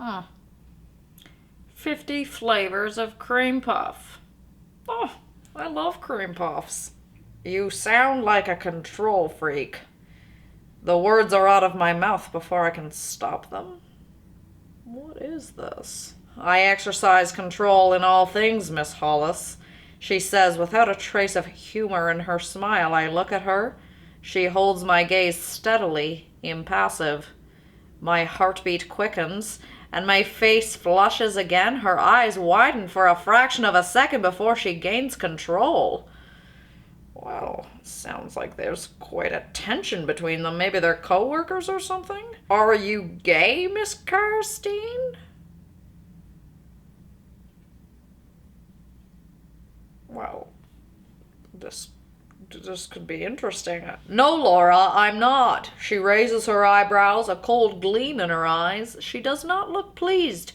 Huh. 50 flavors of cream puff. Oh, I love cream puffs. You sound like a control freak. The words are out of my mouth before I can stop them. What is this? I exercise control in all things, Miss Hollis, she says without a trace of humor in her smile. I look at her. She holds my gaze steadily, impassive. My heartbeat quickens, and my face flushes again. Her eyes widen for a fraction of a second before she gains control. Well, sounds like there's quite a tension between them. Maybe they're co-workers or something? Are you gay, Miss Karstein? Well, this could be interesting. No, Laura, I'm not. She raises her eyebrows, a cold gleam in her eyes. She does not look pleased.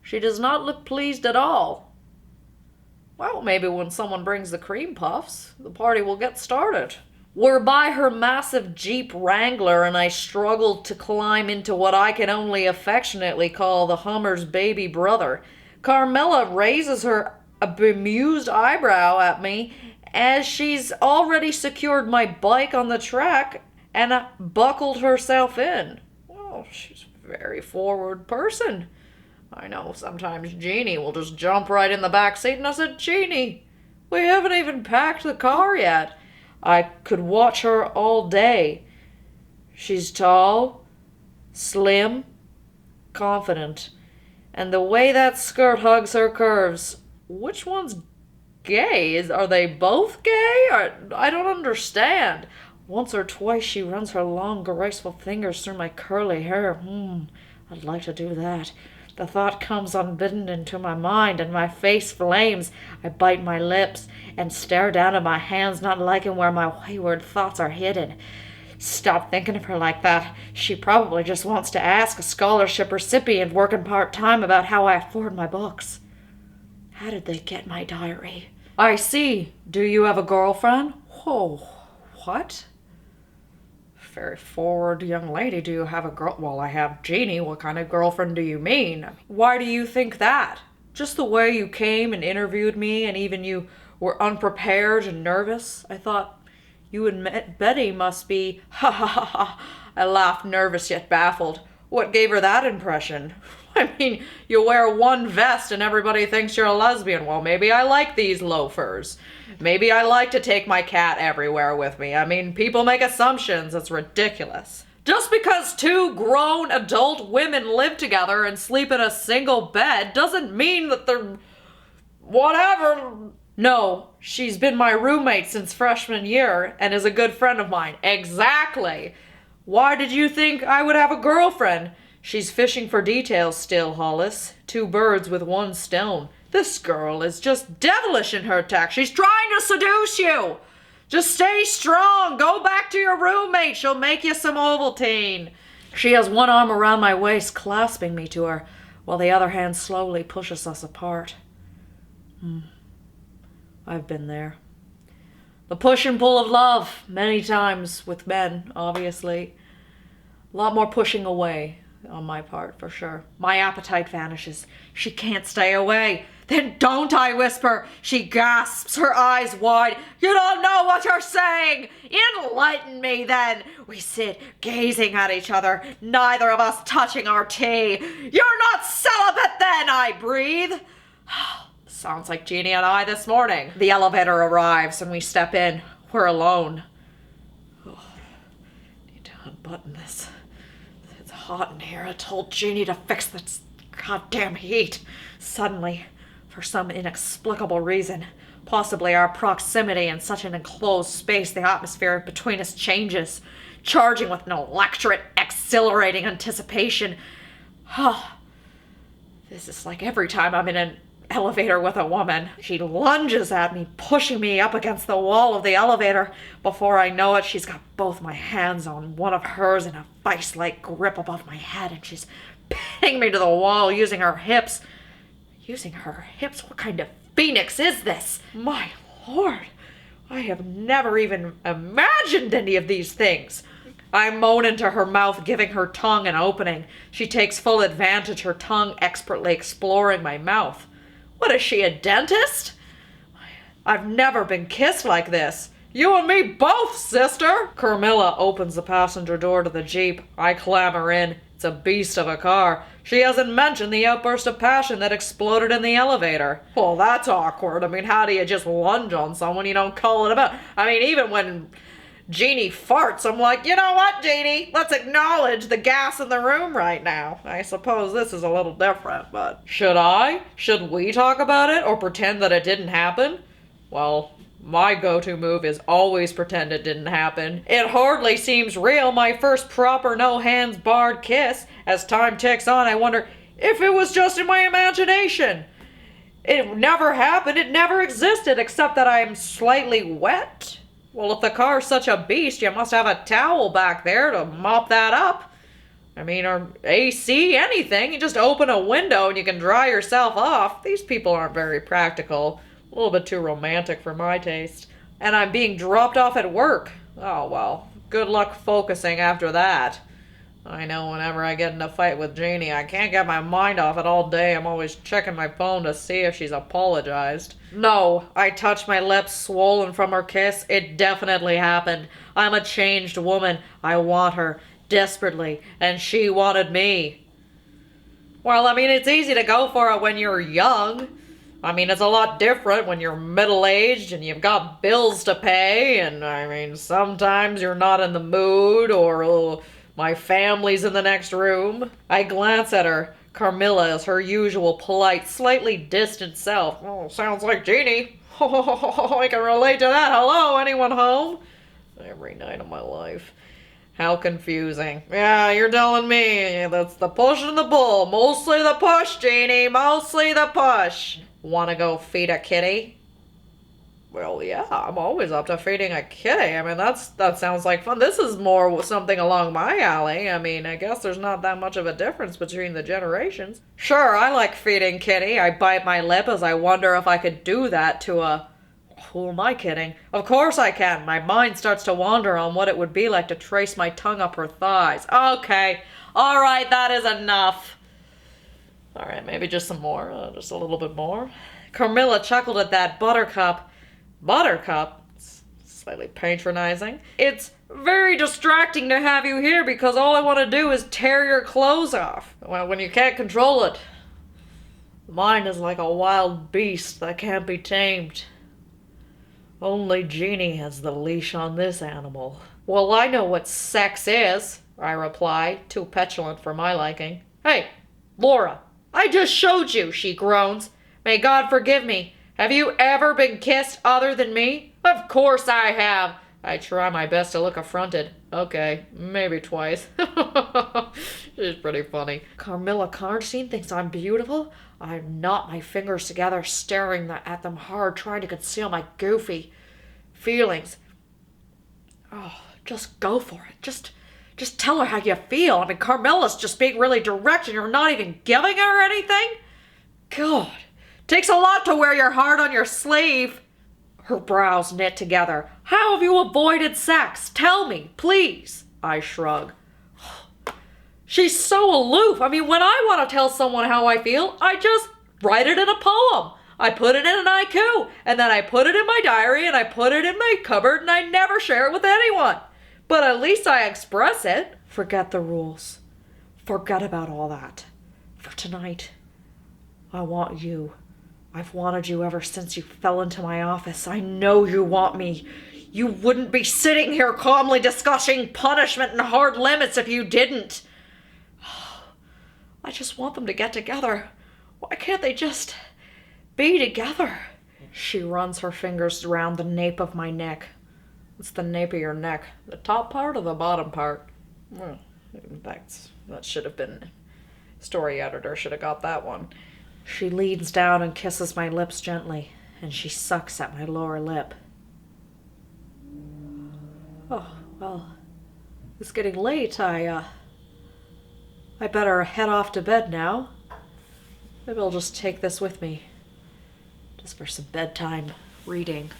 She does not look pleased at all. Well, maybe when someone brings the cream puffs, the party will get started. We're by her massive Jeep Wrangler, and I struggled to climb into what I can only affectionately call the Hummer's baby brother. Carmela raises her a bemused eyebrow at me as she's already secured my bike on the track and buckled herself in. Well, she's a very forward person. I know sometimes Jeannie will just jump right in the back seat, and I said, Jeannie, we haven't even packed the car yet. I could watch her all day. She's tall, slim, confident, and the way that skirt hugs her curves. Which one's gay? Are they both gay? I don't understand. Once or twice she runs her long, graceful fingers through my curly hair. I'd like to do that. The thought comes unbidden into my mind, and my face flames. I bite my lips and stare down at my hands, not liking where my wayward thoughts are hidden. Stop thinking of her like that. She probably just wants to ask a scholarship recipient working part-time about how I afford my books. How did they get my diary? I see. Do you have a girlfriend? Whoa, what? Very forward young lady. Do you have a girl? Well, I have Jeannie. What kind of girlfriend do you mean? Why do you think that? Just the way you came and interviewed me, and even you were unprepared and nervous. I thought you and Betty must be... Ha ha ha ha. I laughed, nervous yet baffled. What gave her that impression? I mean, you wear one vest and everybody thinks you're a lesbian. Well, maybe I like these loafers. Maybe I like to take my cat everywhere with me. I mean, people make assumptions. It's ridiculous. Just because two grown adult women live together and sleep in a single bed doesn't mean that they're... whatever. No, she's been my roommate since freshman year and is a good friend of mine. Exactly. Why did you think I would have a girlfriend? She's fishing for details still, Hollis. Two birds with one stone. This girl is just devilish in her attack. She's trying to seduce you. Just stay strong. Go back to your roommate. She'll make you some Ovaltine. She has one arm around my waist, clasping me to her, while the other hand slowly pushes us apart. I've been there. The push and pull of love, many times with men, obviously. A lot more pushing away on my part, for sure. My appetite vanishes. She can't stay away. Then don't, I whisper. She gasps, her eyes wide. You don't know what you're saying. Enlighten me, then. We sit gazing at each other, neither of us touching our tea. You're not celibate, then, I breathe. Sounds like Jeannie and I this morning. The elevator arrives and we step in. We're alone. Need to unbutton this. It's hot in here. I told Jeannie to fix this goddamn heat. Suddenly, for some inexplicable reason, possibly our proximity in such an enclosed space, the atmosphere between us changes, charging with an electric, exhilarating anticipation. This is like every time I'm in an elevator with a woman. She lunges at me, pushing me up against the wall of the elevator. Before I know it, she's got both my hands on one of hers in a vice-like grip above my head, and she's pinning me to the wall using her hips. Using her hips? What kind of phoenix is this? My lord, I have never even imagined any of these things. I moan into her mouth, giving her tongue an opening. She takes full advantage, her tongue expertly exploring my mouth. What is she, a dentist? I've never been kissed like this. You and me both, sister! Carmilla opens the passenger door to the Jeep. I clamber in. It's a beast of a car. She hasn't mentioned the outburst of passion that exploded in the elevator. Well, that's awkward. I mean, how do you just lunge on someone? You don't call it about. I mean, even when Jeannie farts, I'm like, you know what, Jeannie? Let's acknowledge the gas in the room right now. I suppose this is a little different, but... Should I? Should we talk about it or pretend that it didn't happen? Well, my go-to move is always pretend it didn't happen. It hardly seems real, my first proper no-hands-barred kiss. As time ticks on, I wonder if it was just in my imagination. It never happened, it never existed, except that I'm slightly wet. Well, if the car's such a beast, you must have a towel back there to mop that up. I mean, or AC, anything. You just open a window and you can dry yourself off. These people aren't very practical. A little bit too romantic for my taste. And I'm being dropped off at work. Oh, well, good luck focusing after that. I know whenever I get in a fight with Jeannie, I can't get my mind off it all day. I'm always checking my phone to see if she's apologized. No, I touched my lips, swollen from her kiss. It definitely happened. I'm a changed woman. I want her desperately, and she wanted me. Well, I mean, it's easy to go for it when you're young. I mean, it's a lot different when you're middle-aged and you've got bills to pay, and I mean, sometimes you're not in the mood, or my family's in the next room. I glance at her. Carmilla is her usual polite, slightly distant self. Oh, sounds like Jeannie. Oh, I can relate to that. Hello, anyone home? Every night of my life. How confusing. Yeah, you're telling me. That's the push and the pull. Mostly the push, Jeannie. Mostly the push. Wanna go feed a kitty? Well, yeah, I'm always up to feeding a kitty. I mean, that sounds like fun. This is more something along my alley. I mean, I guess there's not that much of a difference between the generations. Sure, I like feeding kitty. I bite my lip as I wonder if I could do that to a... Who am I kidding? Of course I can. My mind starts to wander on what it would be like to trace my tongue up her thighs. Okay, all right, that is enough. All right, maybe just some more, just a little bit more. Carmilla chuckled at that. Buttercup? It's slightly patronizing. It's very distracting to have you here because all I want to do is tear your clothes off. Well, when you can't control it. Mine is like a wild beast that can't be tamed. Only Jeannie has the leash on this animal. Well, I know what sex is, I reply, too petulant for my liking. Hey, Laura, I just showed you, she groans. May God forgive me. Have you ever been kissed other than me? Of course I have. I try my best to look affronted. Okay, maybe twice. She's pretty funny. Carmilla Karnstein thinks I'm beautiful. I knot my fingers together, staring at them hard, trying to conceal my goofy feelings. Oh, just go for it. Just tell her how you feel. I mean, Carmilla's just being really direct and you're not even giving her anything? God, takes a lot to wear your heart on your sleeve. Her brows knit together. How have you avoided sex? Tell me, please. I shrug. She's so aloof. I mean, when I want to tell someone how I feel, I just write it in a poem. I put it in an haiku, and then I put it in my diary, and I put it in my cupboard, and I never share it with anyone. But at least I express it. Forget the rules. Forget about all that. For tonight, I want you. I've wanted you ever since you fell into my office. I know you want me. You wouldn't be sitting here calmly discussing punishment and hard limits if you didn't. I just want them to get together. Why can't they just be together? She runs her fingers around the nape of my neck. It's the nape of your neck. The top part or the bottom part? Well, in fact, that should have been... Story editor should have got that one. She leans down and kisses my lips gently, and she sucks at my lower lip. Oh, well, it's getting late. I better head off to bed now. Maybe I'll just take this with me. Just for some bedtime reading.